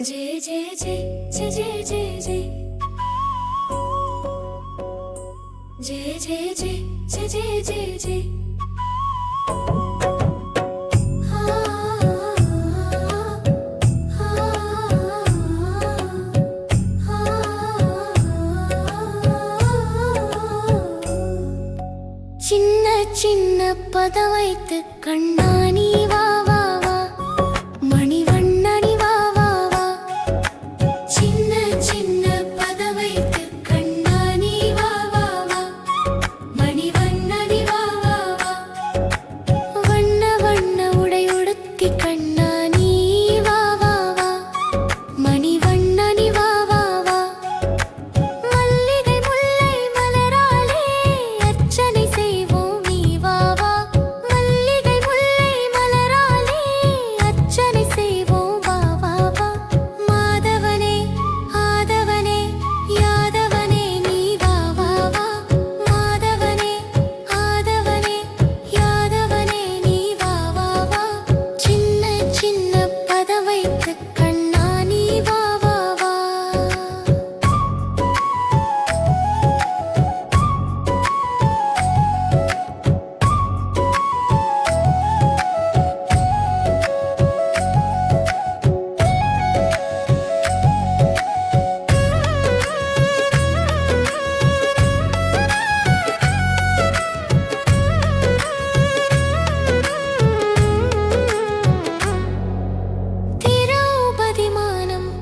J J J J J J J J J J J J J சின்ன சின்ன பதவைத்து கண்ணானி வா வா வா மணிவண்ணனி வா வா வா சின்ன சின்ன பதவைத்து கண்ணானி வா வா வா மணிவண்ணனி வா வா வா வண்ண வண்ண உடை உடுத்தி கண்ணானி வா வா வா மணிவண்ணனி வா வா வா மல்லிகை முல்லை மலராலே அர்ச்சனை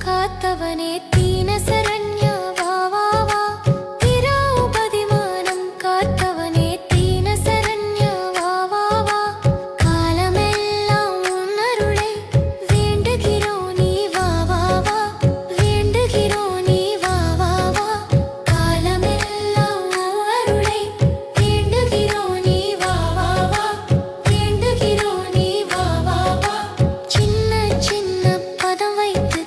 காத்தவனே தீன சரண்யா வா வா வா திரௌபதி மானம் காத்தவனே தீன சரண்யா வா வா வா காலமெல்லாம் உன் அருளை வேண்டுகிறோம் நீ வா வா வா வேண்டுகிறோம் நீ வா வா வா காலமெல்லாம் உன் அருளை வேண்டுகிறோம் நீ வா வா வா வேண்டுகிறோம் நீ வா வா வா சின்ன சின்ன பதம் வைத்து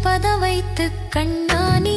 பதவைத்து கண்ணானி